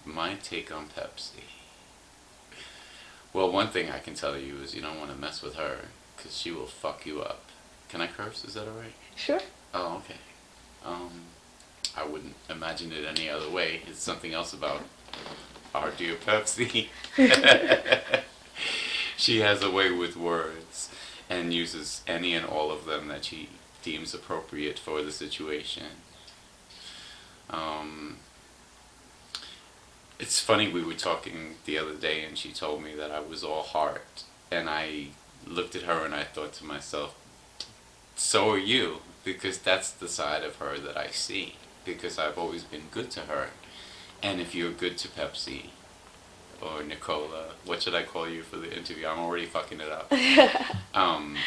My take on Pepsi. Well, one thing I can tell you is you don't want to mess with her because she will fuck you up. Can I curse? Is that alright? Sure. Oh, okay. Um, I wouldn't imagine it any other way. It's something else about our dear Pepsi. She has a way with words and uses any and all of them that she deems appropriate for the situation. Um, it's funny, we were talking the other day and she told me that I was all heart. And I looked at her and I thought to myself, so are you, because that's the side of her that I see. Because I've always been good to her. And if you're good to Pepsi, or Nicola, what should I call you for the interview? I'm already fucking it up. Um,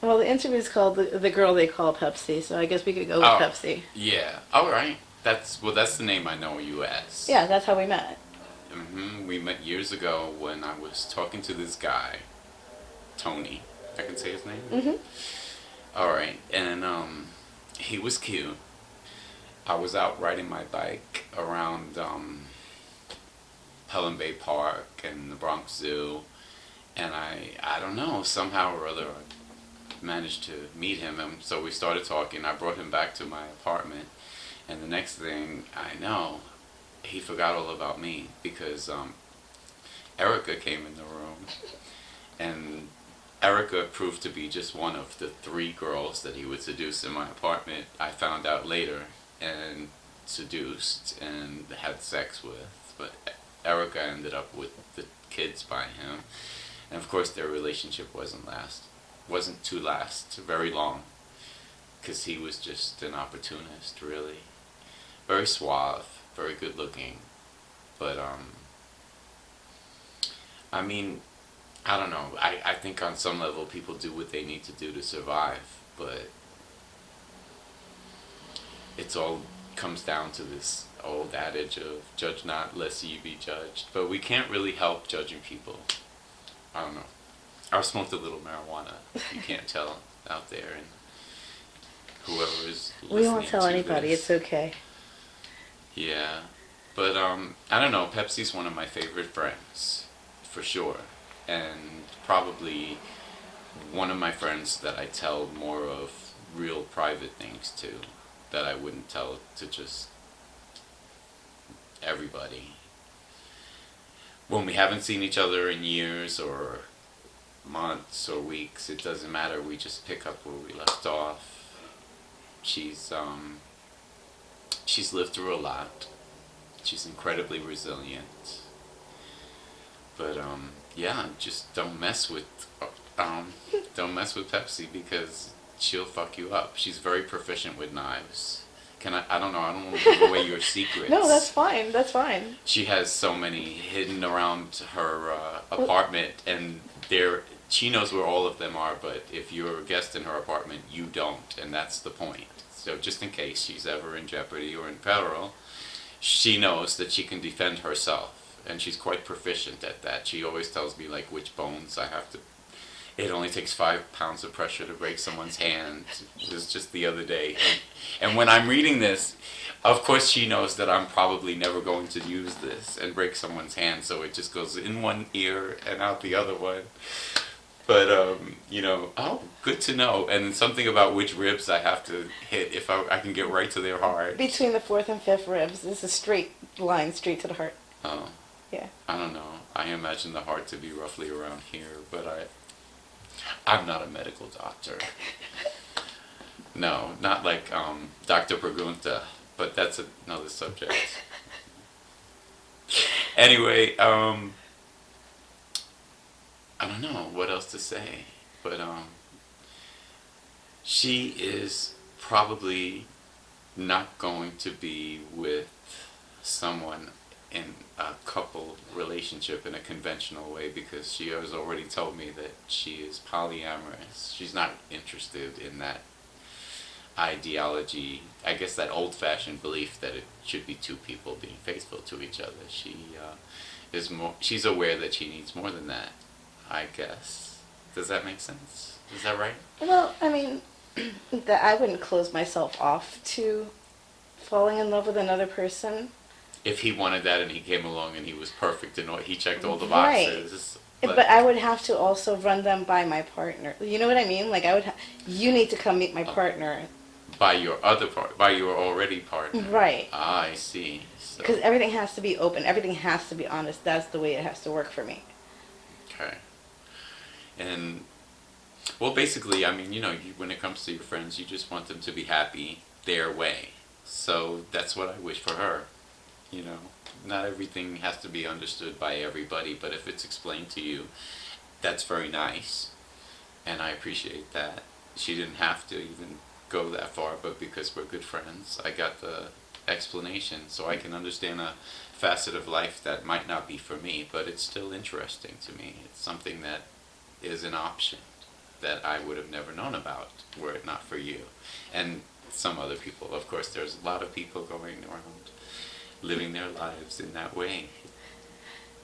Well, the interview is called the Girl They Call Pepsi, so I guess we could go with Pepsi. Yeah, alright. That's the name I know you as. Yeah, that's how we met. We met years ago when I was talking to this guy, Tony. I can say his name? Alright, and he was cute. I was out riding my bike around Pelham Bay Park and the Bronx Zoo, and I don't know, somehow or other I managed to meet him, and so we started talking. I brought him back to my apartment, and the next thing I know, he forgot all about me because Erica came in the room, and Erica proved to be just one of the 3 girls that he would seduce in my apartment. I found out later, and seduced and had sex with, but Erica ended up with the kids by him, and of course their relationship wasn't to last very long, because he was just an opportunist, really. Very suave, very good looking, but I mean, I don't know, I think on some level people do what they need to do to survive, but it's all comes down to this old adage of judge not lest ye be judged, but we can't really help judging people. I don't know. I've smoked a little marijuana, if you can't tell out there, and whoever is listening. We won't tell anybody, it's okay. Yeah, but I don't know, Pepsi's one of my favorite friends, for sure, and probably one of my friends that I tell more of real private things to, that I wouldn't tell to just everybody. When we haven't seen each other in years or months or weeks, it doesn't matter, we just pick up where we left off. She's lived through a lot. She's incredibly resilient. But yeah, just don't mess with Pepsi because she'll fuck you up. She's very proficient with knives. I don't know, I don't want to give away your secrets. No, that's fine, that's fine. She has so many hidden around her apartment, and she knows where all of them are, but if you're a guest in her apartment, you don't, and that's the point. So just in case she's ever in jeopardy or in peril, she knows that she can defend herself, and she's quite proficient at that. She always tells me, like, which bones I have to... It only takes 5 pounds of pressure to break someone's hand. It was just the other day. And when I'm reading this, of course she knows that I'm probably never going to use this and break someone's hand, so it just goes in one ear and out the other one. But, you know, oh, good to know. And something about which ribs I have to hit if I can get right to their heart. Between the 4th and 5th ribs, this is a straight line, straight to the heart. Oh. Yeah. I don't know. I imagine the heart to be roughly around here, but I'm not a medical doctor. No, not like Dr. Pregunta, but that's another subject. Anyway, I don't know what else to say, but she is probably not going to be with someone in a couple relationship in a conventional way because she has already told me that she is polyamorous. She's not interested in that ideology, I guess that old-fashioned belief that it should be 2 people being faithful to each other. She's aware that she needs more than that, I guess. Does that make sense? Is that right? Well, I mean, I wouldn't close myself off to falling in love with another person. if he wanted that and he came along and he was perfect and he checked all the Right. boxes. But I would have to also run them by my partner. You know what I mean? Like you need to come meet my partner. By your other part, by your already partner. Right. Ah, I see. Because everything has to be open. Everything has to be honest. That's the way it has to work for me. Okay. And, well, basically, I mean, when it comes to your friends, you just want them to be happy their way. So that's what I wish for her. Not everything has to be understood by everybody, but if it's explained to you, that's very nice. And I appreciate that. She didn't have to even go that far, but because we're good friends, I got the explanation so I can understand a facet of life that might not be for me, but it's still interesting to me. It's something that is an option that I would have never known about were it not for you. And some other people. Of course, there's a lot of people going around living their lives in that way.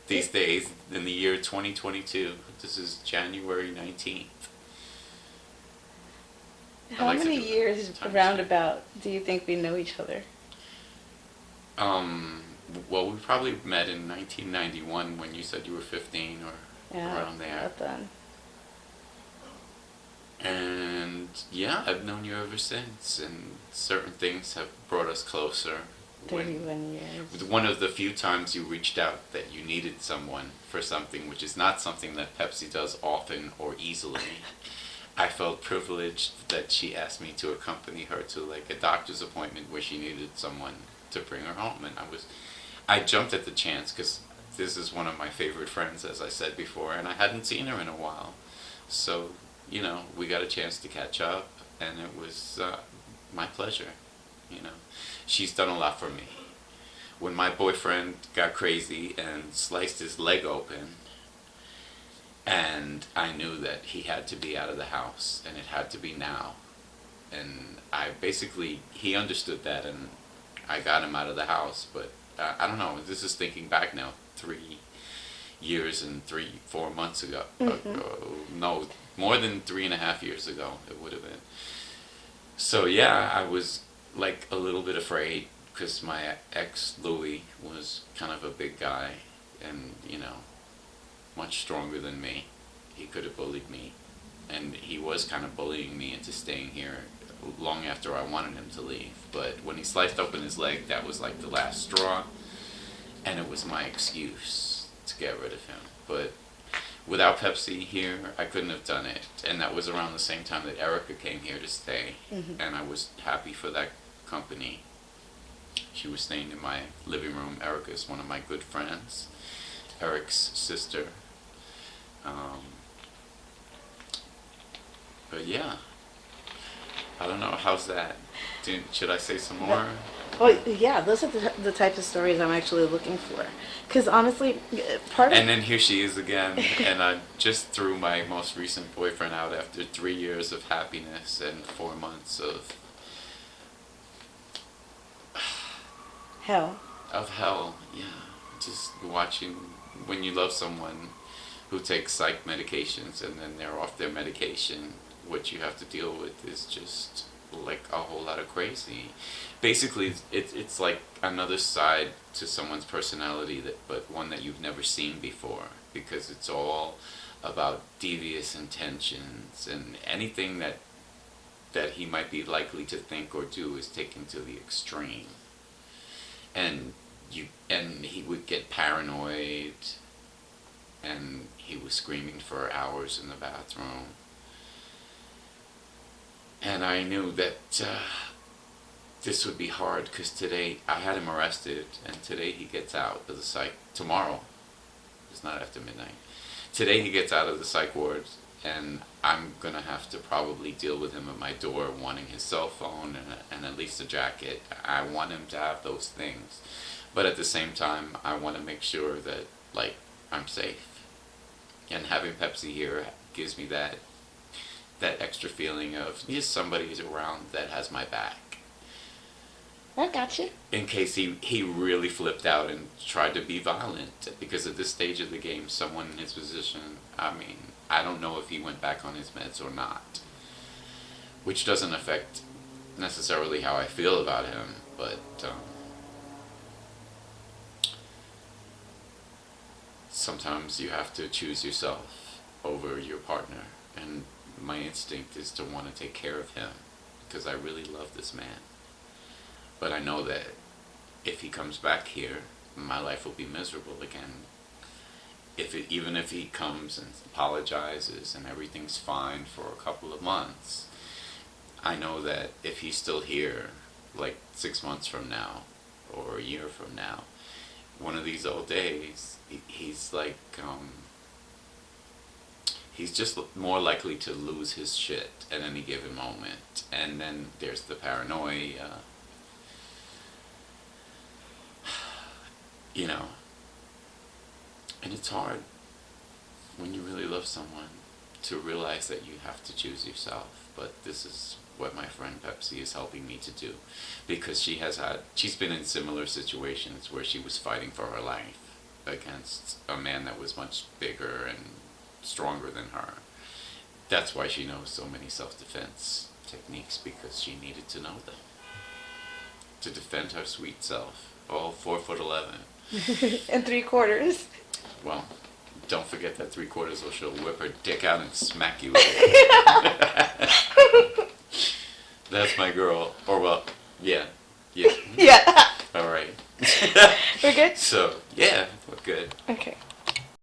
These days, in the year 2022, this is January 19th. How many years roundabout do you think we know each other? Well, we probably met in 1991 when you said you were 15 or around there. About then. And yeah, I've known you ever since, and certain things have brought us closer. 31 years. One of the few times you reached out that you needed someone for something, which is not something that Pepsi does often or easily. I felt privileged that she asked me to accompany her to like a doctor's appointment where she needed someone to bring her home, and I jumped at the chance because this is one of my favorite friends, as I said before, and I hadn't seen her in a while. So, we got a chance to catch up, and it was my pleasure. She's done a lot for me. When my boyfriend got crazy and sliced his leg open, and I knew that he had to be out of the house, and it had to be now. And he understood that, and I got him out of the house. But I don't know, this is thinking back now, 3 years and 4 months ago. Mm-hmm. No, more than 3.5 years ago, it would have been. So yeah, I was like a little bit afraid because my ex, Louis, was kind of a big guy and, much stronger than me. He could have bullied me, and he was kind of bullying me into staying here long after I wanted him to leave. But when he sliced open his leg, that was like the last straw, and it was my excuse to get rid of him. But without Pepsi here, I couldn't have done it. And that was around the same time that Erica came here to stay, and I was happy for that company. She was staying in my living room. Erica is one of my good friends, Eric's sister. But yeah, I don't know. How's that? Should I say some more? Well, yeah, those are the types of stories I'm actually looking for. Because honestly, And then here she is again, and I just threw my most recent boyfriend out after 3 years of happiness and 4 months of hell. Of hell, yeah. Just watching when you love someone who takes psych medications and then they're off their medication, what you have to deal with is just like a whole lot of crazy. Basically, it's like another side to someone's personality, but one that you've never seen before, because it's all about devious intentions, and anything that he might be likely to think or do is taken to the extreme. And he would get paranoid, and he was screaming for hours in the bathroom. And I knew that this would be hard, because today I had him arrested, and today he gets out of the psych. Tomorrow, it's not after midnight. Today he gets out of the psych ward, and I'm going to have to probably deal with him at my door wanting his cell phone and at least a jacket. I want him to have those things. But at the same time, I want to make sure that, I'm safe. And having Pepsi here gives me that extra feeling of, yes, somebody is around that has my back. I got you. In case he really flipped out and tried to be violent. Because at this stage of the game, someone in his position, I don't know if he went back on his meds or not. Which doesn't affect necessarily how I feel about him, but sometimes you have to choose yourself over your partner. And my instinct is to want to take care of him because I really love this man. But I know that if he comes back here, my life will be miserable again. Even if he comes and apologizes and everything's fine for a couple of months, I know that if he's still here, like 6 months from now or a year from now, one of these old days, he's like, he's just more likely to lose his shit at any given moment. And then there's the paranoia, you know. And it's hard when you really love someone to realize that you have to choose yourself. But this is what my friend Pepsi is helping me to do, because she's been in similar situations where she was fighting for her life against a man that was much bigger and stronger than her. That's why she knows so many self-defense techniques, because she needed to know them to defend her sweet self. All 4'11" and 3/4. Well, don't forget that 3/4, or she'll whip her dick out and smack you with it. That's my girl. Or well, yeah. Yeah. All right. We're good? So, yeah, we're good. Okay.